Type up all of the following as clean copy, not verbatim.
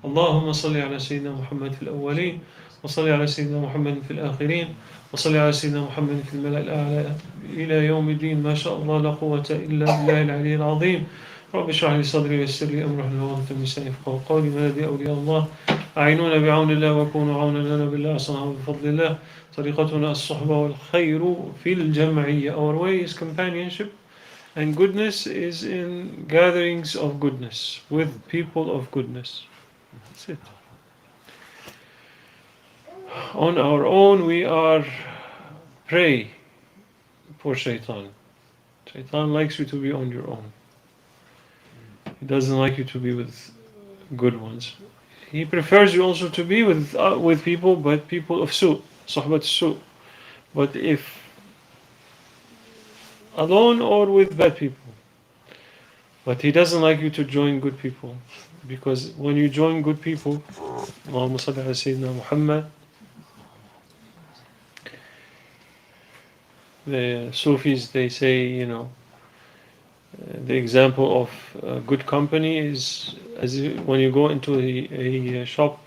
اللهم صل على سيدنا محمد في الأولين وصل على سيدنا محمد في الآخرين وصل على سيدنا محمد في الملأ الأعلى إلى يوم الدين. ما شاء الله لا قوة إلا بالله العلي العظيم. رب اشرح لي صدري ويسر لي أمري واحلل عقدة من لساني يفقهوا قولي. منادي أولياء الله أعينونا بعون الله وكونوا عونا لنا بالله أصنعوا بفضل الله. طريقتنا الصحبة والخير في الجمعية. Our way is companionship, and goodness is in gatherings of goodness with people of goodness. That's it. On our own we are prey for Shaytan. Shaytan likes you to be on your own. He doesn't like you to be with good ones. He prefers you also to be with people, but people of su, صحبة السوء. But if alone or with bad people. But he doesn't like you to join good people, because when you join good people, Allahumma salli ala Sayyidina Muhammad, the Sufis, they say, the example of good company is as when you go into a shop,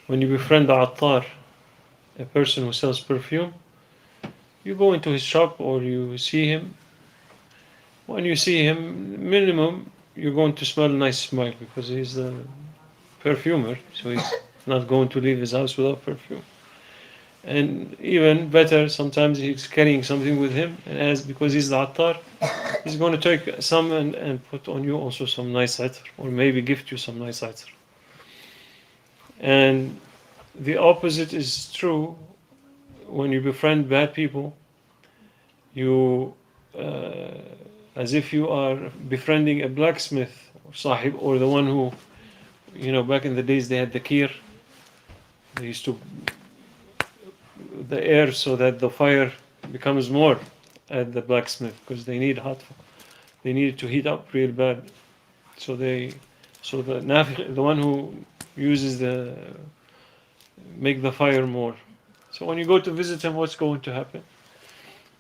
when you befriend the attar, a person who sells perfume, you go into his shop or you see him. When you see him, minimum, you're going to smell a nice smile because he's the perfumer, so he's not going to leave his house without perfume. And even better, sometimes he's carrying something with him, and because he's the attar, he's going to take some and put on you also some nice attar, or maybe gift you some nice attar. And the opposite is true. When you befriend bad people, you as if you are befriending a blacksmith or sahib, or the one who, back in the days they had the kir. They used to the air so that the fire becomes more at the blacksmith, because they need they need to heat up real bad. So the one who uses make the fire more. So when you go to visit him, what's going to happen?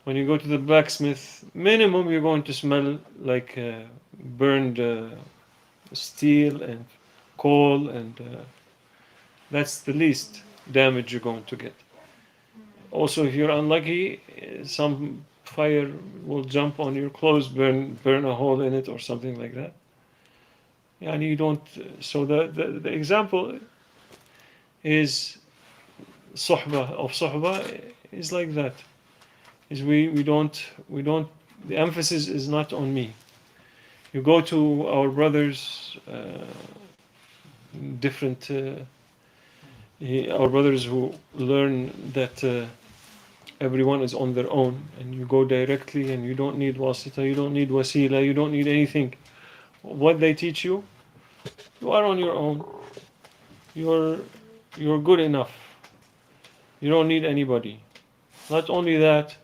When you go to the blacksmith, minimum you're going to smell like burned steel and coal, and that's the least damage you're going to get. Also, if you're unlucky, some fire will jump on your clothes, burn a hole in it or something like that. And you don't. So the example is suhbah is like that. Is we don't. The emphasis is not on me. You go to our brothers, different. Our brothers who learn that everyone is on their own, and you go directly, and you don't need wasita, you don't need wasila, you don't need anything. What they teach you, you are on your own. You're good enough. You don't need anybody. Not only that,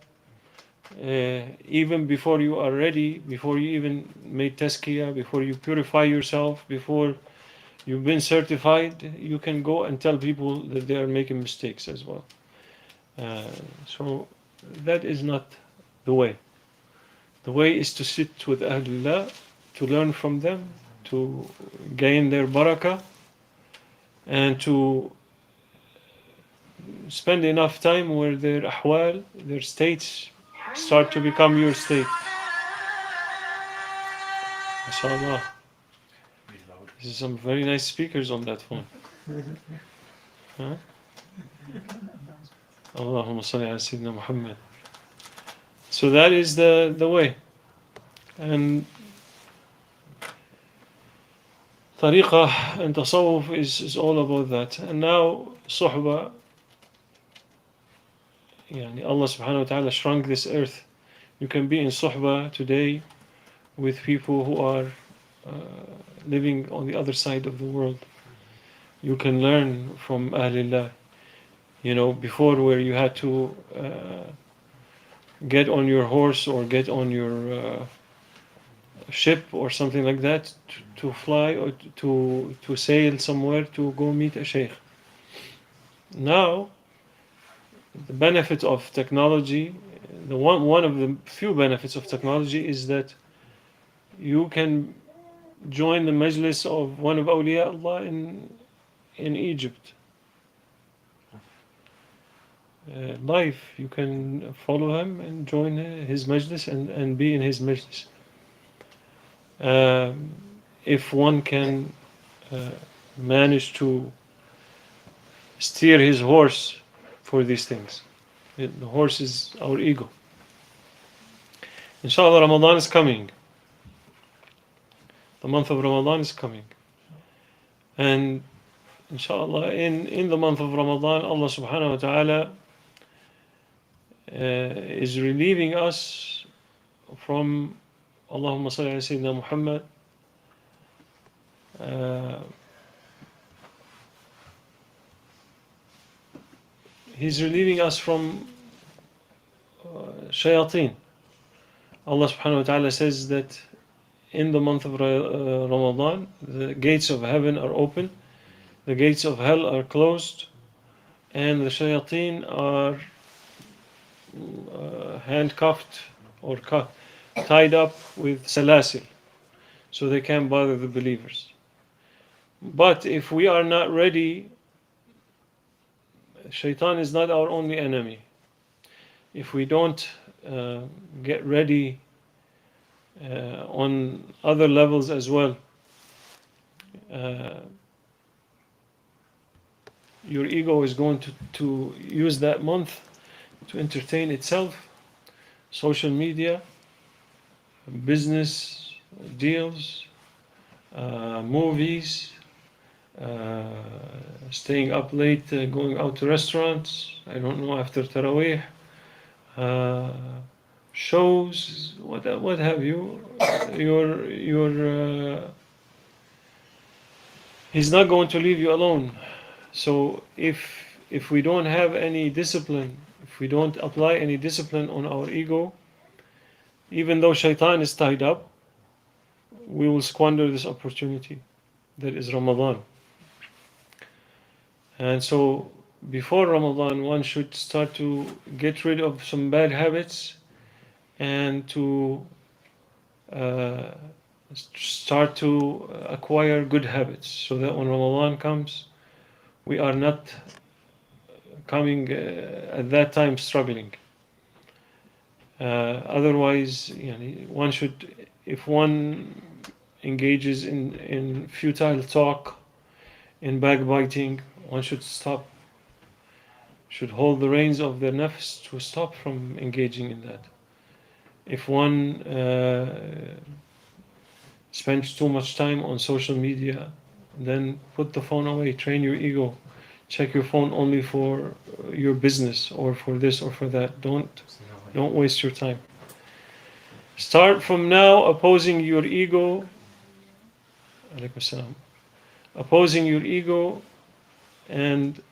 even before you are ready, before you even made tazkiyah, before you purify yourself, before you've been certified, you can go and tell people that they are making mistakes as well. So that is not the way. The way is to sit with Ahlullah, to learn from them, to gain their barakah, and to spend enough time where their ahwal, their states, start to become your state. MashaAllah. There's some very nice speakers on that phone. Huh? Allahumma salli ala Sayyidina Muhammad. So that is the way. And tariqah and tasawwuf is all about that. And now suhbah, Allah subhanahu wa ta'ala shrunk this earth. You can be in suhbah today with people who are living on the other side of the world. You can learn from Ahlillah. Before, where you had to get on your horse or get on your ship or something like that to fly or to sail somewhere to go meet a sheikh. Now, the benefit of technology, one of the few benefits of technology is that you can join the majlis of one of awliya Allah in Egypt. Live, you can follow him and join his majlis and be in his majlis. If one can uh, manage to steer his horse for these things. The horse is our ego. Inshallah, Ramadan is coming. The month of Ramadan is coming. And inshallah, in the month of Ramadan, Allah subhanahu wa ta'ala is relieving us from Allahumma salli ala Sayyidina Muhammad. He's relieving us from Shaytan. Allah subhanahu wa ta'ala says that in the month of Ramadan, the gates of heaven are open, the gates of hell are closed, and the shayateen are handcuffed or tied up with salasil, so they can't bother the believers. But if we are not ready, Shaitan is not our only enemy. If we don't get ready on other levels as well, your ego is going to use that month to entertain itself, social media, business deals, movies, staying up late, going out to restaurants, I don't know, after Taraweeh, shows, what have you. He's not going to leave you alone. So if we don't have any discipline, if we don't apply any discipline on our ego, even though Shaitan is tied up, we will squander this opportunity that is Ramadan. And so before Ramadan, one should start to get rid of some bad habits and to start to acquire good habits, so that when Ramadan comes, we are not coming at that time struggling. Otherwise, one should, if one engages in futile talk, in backbiting, one should stop, should hold the reins of their nafs to stop from engaging in that. If one spends too much time on social media, then put the phone away, train your ego. Check your phone only for your business or for this or for that. Don't waste your time. Start from now opposing your ego. Alaikum salam. Opposing your ego and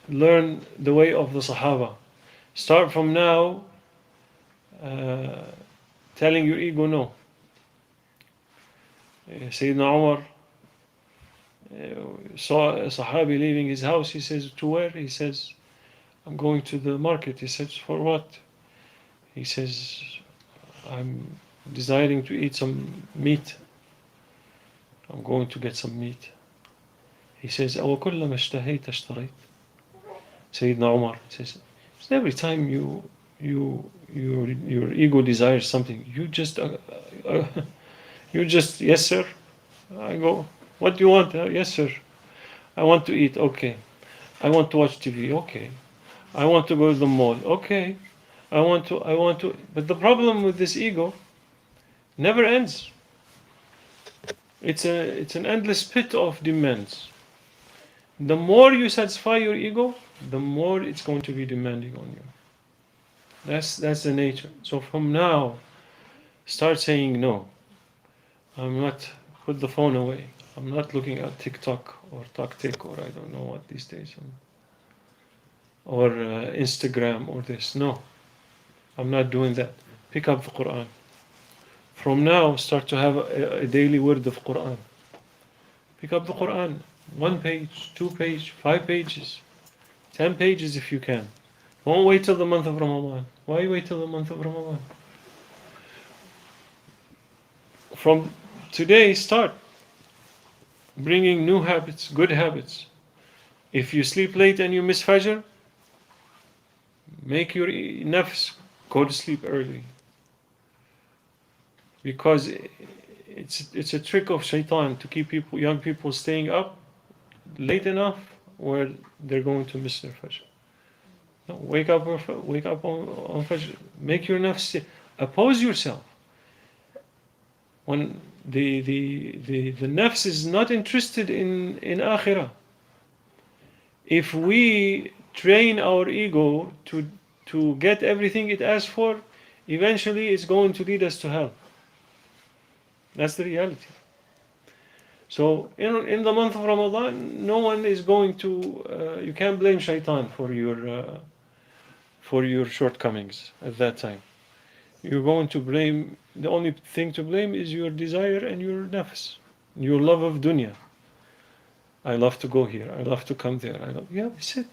learn the way of the Sahaba. Start from now telling your ego no. Sayyidina Umar saw a Sahabi leaving his house. He says, to where? He says, I'm going to the market. He says, for what? He says, I'm desiring to eat some meat. I'm going to get some meat. He says, أَوَكُلَّمَا اشْتَهَيْتَ اشْتَرَيْتَ. Sayyidina Umar says, every time your ego desires something, you just yes sir. I go, what do you want? Yes sir. I want to eat. Okay. I want to watch TV. Okay. I want to go to the mall. Okay. I want to. But the problem with this ego never ends. It's an endless pit of demands. The more you satisfy your ego, the more it's going to be demanding on you. That's the nature. So from now, start saying no. I'm not, put the phone away. I'm not looking at TikTok or TokTik or I don't know what these days. Or Instagram or this. No. I'm not doing that. Pick up the Quran. From now, start to have a daily word of Quran. Pick up the Quran. 1 page, 2 pages, 5 pages, 10 pages if you can. Don't wait till the month of Ramadan. Why wait till the month of Ramadan? From today, start. bringing new habits, good habits. If you sleep late and you miss Fajr, make your nafs go to sleep early. Because it's a trick of Shaytan to keep young people staying up late enough where they're going to miss their Fajr. No, wake up on Fajr. Make your nafs, oppose yourself. When the nafs is not interested in akhirah. If we train our ego to get everything it asks for, eventually it's going to lead us to hell. That's the reality. So in the month of Ramadan, no one is going to. You can't blame Shaitan for your shortcomings at that time. You're going to blame. The only thing to blame is your desire and your nafs, your love of dunya. I love to go here. I love to come there. Yeah, that's it.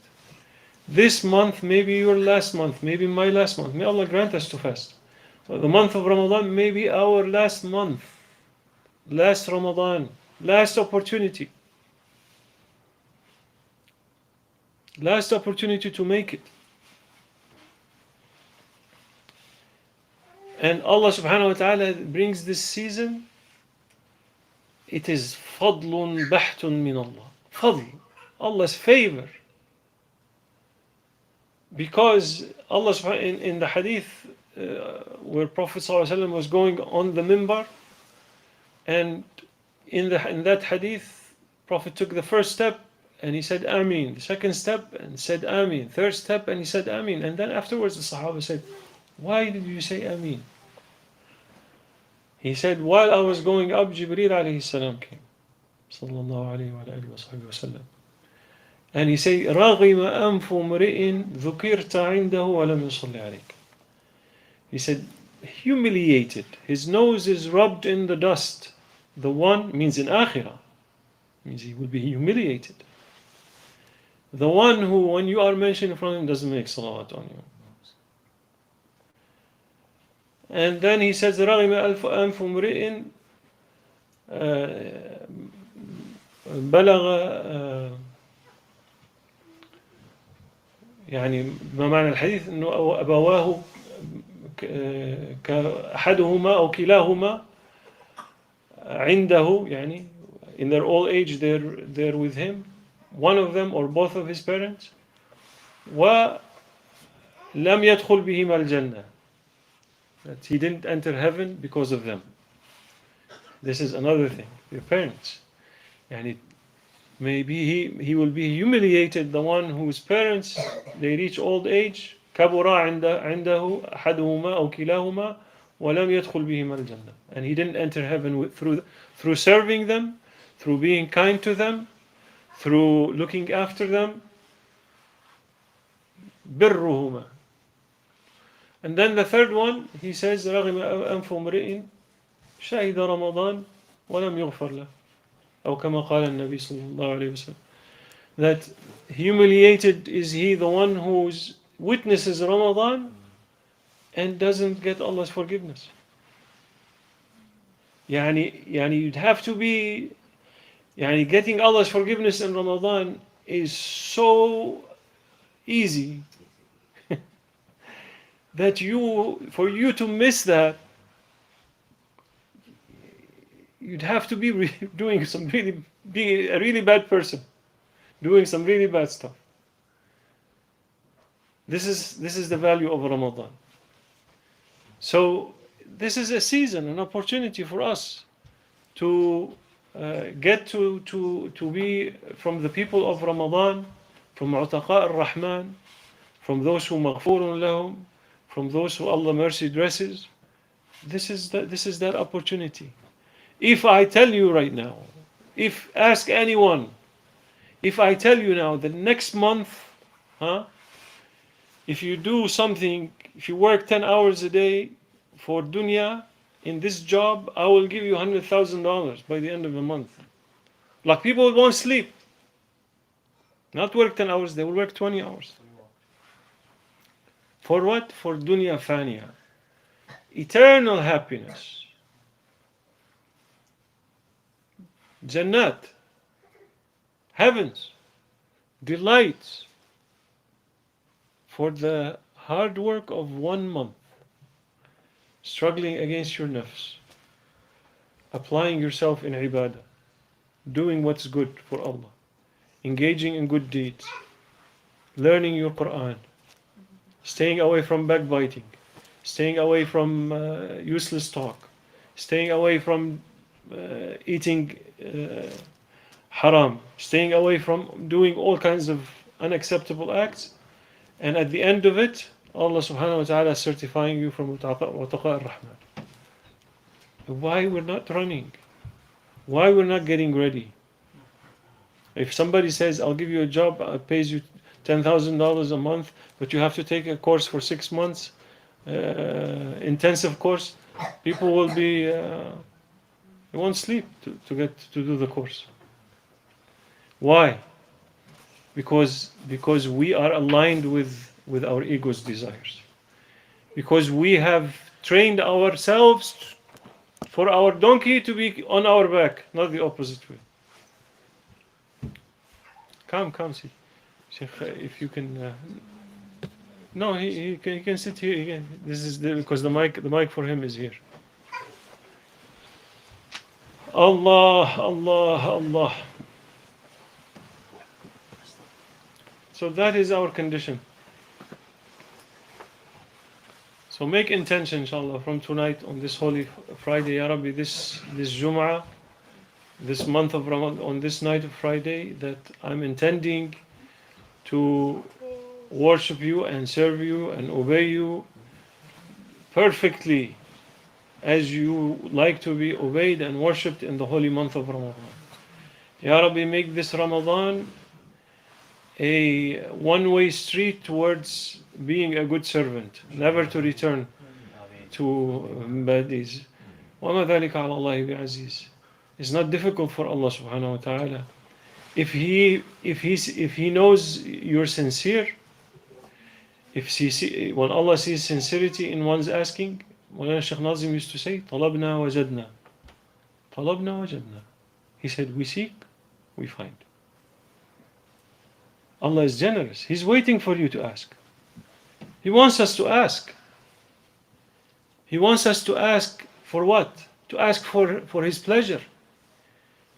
This month, maybe your last month, maybe my last month. May Allah grant us to fast. So the month of Ramadan may be our last month, last Ramadan, last opportunity. Last opportunity to make it. And Allah subhanahu wa ta'ala brings this season. It is فضل بحت من الله. Fadl, Allah's favor. Because Allah in the hadith where Prophet ﷺ was going on the minbar, and in that hadith, Prophet took the first step and he said Ameen. The second step and said Ameen. Third step and he said Ameen. And then afterwards the Sahaba said, why did you say Ameen? He said, while I was going up, Jibreel alayhi salam came. Sallallahu alayhi wa alihi wa sallam. And he said, رَغِمَ أَنْفُ مْرِئٍ ذُكِرْتَ عِنْدَهُ وَلَمْ يُصَلِّ عَلَيْكَ. He said, humiliated. His nose is rubbed in the dust. The one means in akhirah. Means he will be humiliated. The one who, when you are mentioned in front of him, doesn't make salawat on you. And then he says, رَغِمَ أَنْفُ مْرِئٍ بلغ يعني ما معنى الحديث انه ابواه كأحدهما او كلاهما عنده يعني in their old age they're with him, one of them or both of his parents, ولم يدخل بهما الجنة, that he didn't enter heaven because of them. This is another thing. Your parents, يعني maybe he will be humiliated, the one whose parents they reach old age, كبر عنده أحدهما أو كلاهما ولم يدخل بهما الجنة, and he didn't enter heaven through serving them, through being kind to them, through looking after them. برهما. And then the third one, he says رغم أنف امرئ شهد رمضان ولم يغفر له, أو كما قال النبي صلى الله عليه وسلم, that humiliated is he, the one who witnesses Ramadan and doesn't get Allah's forgiveness. يعني you'd have to be, getting Allah's forgiveness in Ramadan is so easy that for you to miss that, you'd have to be being a really bad person, doing some really bad stuff. This is the value of Ramadan. So this is a season, an opportunity for us to get to be from the people of Ramadan, from عتقاء الرحمن, from those who مغفور لهم, from those who Allah mercy dresses. This is that opportunity. If I tell you right now, ask anyone, if I tell you now that next month, if you do something, if you work 10 hours a day for dunya in this job, I will give you $100,000 by the end of the month. Like, people won't sleep. Not work 10 hours, they will work 20 hours. For what? For dunya fania. Eternal happiness. Jannat. heavens, delights for the hard work of 1 month, struggling against your nafs, applying yourself in ibadah, doing what's good for Allah, engaging in good deeds, learning your Quran, staying away from backbiting, staying away from useless talk, staying away from eating haram, staying away from doing all kinds of unacceptable acts, and at the end of it, Allah subhanahu wa ta'ala is certifying you from Wataqa ar-Rahman. Why we're not running? Why we're not getting ready? If somebody says, I'll give you a job, it pays you $10,000 a month, but you have to take a course for 6 months, intensive course, people will be, they won't sleep to get to do the course. Why? Because we are aligned with our ego's desires. Because we have trained ourselves for our donkey to be on our back, not the opposite way. Come, see. Sheikh, if you can. No, he can sit here again. This is because the mic for him is here. Allah, Allah, Allah. So that is our condition. So make intention, inshallah, from tonight on this Holy Friday, Ya Rabbi, this Jum'ah, this month of Ramadan, on this night of Friday, that I'm intending to worship you and serve you and obey you perfectly as you like to be obeyed and worshipped in the holy month of Ramadan. Ya Rabbi, make this Ramadan a one-way street towards being a good servant, never to return to bad deeds. وَمَا ذَلِكَ عَلَى اللَّهِ بِعَزِيزٍ. It's not difficult for Allah subhanahu wa ta'ala. If he knows you're sincere, when Allah sees sincerity in one's asking, Mawlana Shaykh Nazim used to say, طَلَبْنَا وَجَدْنَا. طَلَبْنَا وَجَدْنَا. He said, we seek, we find. Allah is generous. He's waiting for you to ask. He wants us to ask. He wants us to ask for what? To ask for His pleasure.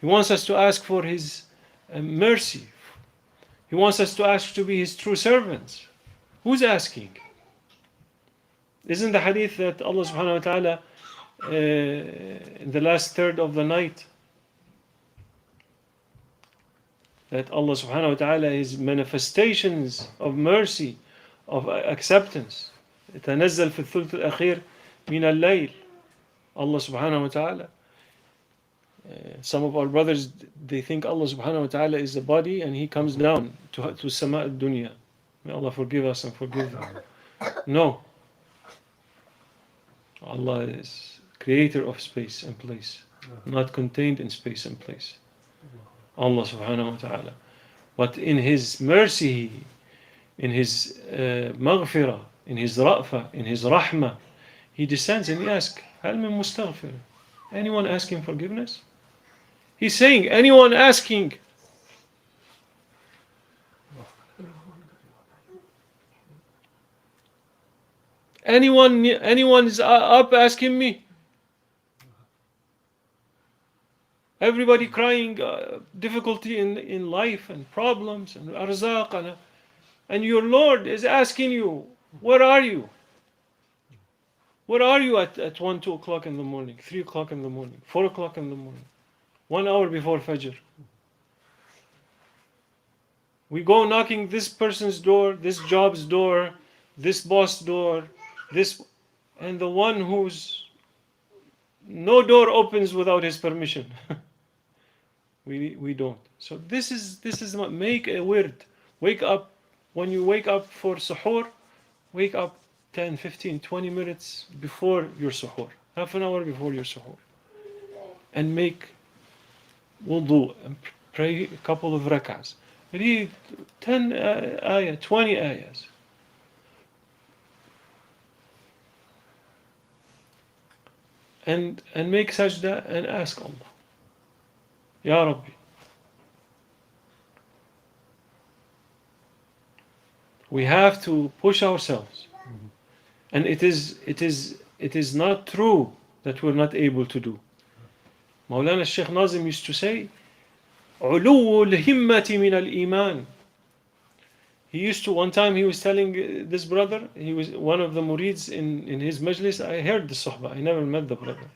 He wants us to ask for His mercy. He wants us to ask to be His true servants. Who's asking? Isn't the hadith that Allah subhanahu wa ta'ala in the last third of the night, that Allah subhanahu wa ta'ala, His manifestations of mercy, of acceptance, يتنزل في الثلث الأخير من الليل. Allah subhanahu wa ta'ala. Some of our brothers, they think Allah subhanahu wa ta'ala is a body and He comes down to sama dunya. May Allah forgive us and forgive them. No. Allah is creator of space and place, not contained in space and place. Allah subhanahu wa ta'ala. But in His mercy, in His maghfirah, in His ra'fa, in His rahmah, He descends and He asks, هل من مستغفر? Anyone asking forgiveness? He's saying, anyone asking? Anyone is up asking me? Everybody crying difficulty in life and problems and arzaq, and your Lord is asking you, where are you? Where are you at 1, 2 o'clock in the morning, 3 o'clock in the morning, 4 o'clock in the morning, 1 hour before Fajr? We go knocking this person's door, this job's door, this boss door, and the one whose no door opens without his permission. we don't. So this is what make a wird. Wake up. When you wake up for suhoor, wake up 10, 15, 20 minutes before your suhoor, half an hour before your suhoor, and make wudu and pray a couple of rak'ahs. Read 10 ayah, 20 ayahs. And make sajda and ask Allah, Ya Rabbi, We have to push ourselves. And it is not true that we're not able to do. Maulana Sheikh Nazim used to say, علو الهمة من الإيمان. He used to, one time he was telling this brother, he was one of the murids in his majlis. I heard the suhbah, I never met the brother.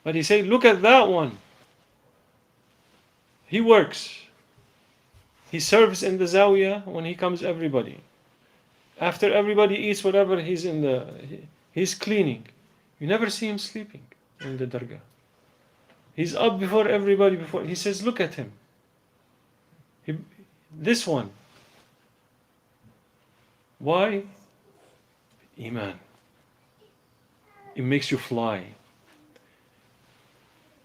But he said, look at that one. He works. He serves in the zawiyah when he comes everybody. After everybody eats whatever, he's cleaning. You never see him sleeping in the dargah. He's up before everybody. He says, look at him. This one. Why? Iman. It makes you fly.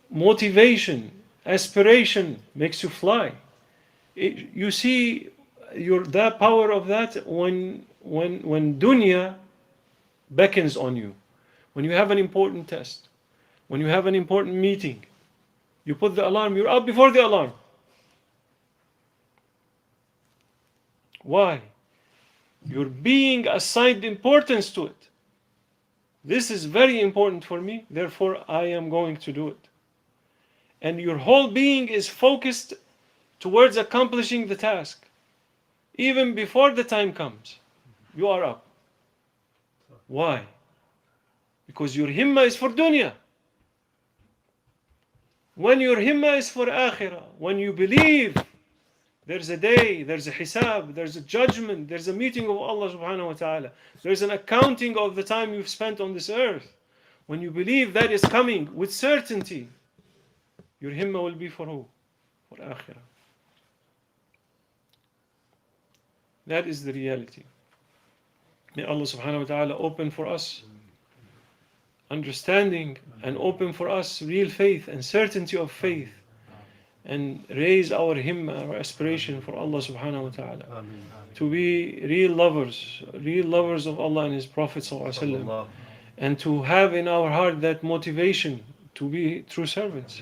Motivation, aspiration makes you fly. You see that power of that when dunya beckons on you. When you have an important test, when you have an important meeting, you put the alarm, you're up before the alarm. Why? You're being assigned importance to it. This is very important for me, therefore I am going to do it. And your whole being is focused towards accomplishing the task. Even before the time comes, you are up. Why? Because your himmah is for dunya. When your himmah is for akhirah, when you believe there's a day, there's a hisab, there's a judgment, there's a meeting of Allah subhanahu wa ta'ala, there's an accounting of the time you've spent on this earth. When you believe that is coming with certainty, your himmah will be for who? For akhirah. That is the reality. May Allah subhanahu wa ta'ala open for us understanding and open for us real faith and certainty of faith, and raise our himmah, our aspiration for Allah subhanahu wa ta'ala to be real lovers of Allah and His Prophet sallallahu alaihi wasallam, and to have in our heart that motivation to be true servants.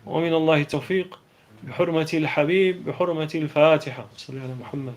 ومن الله التوفيق بحرمة الحبيب بحرمة الفاتحة صلى على محمد.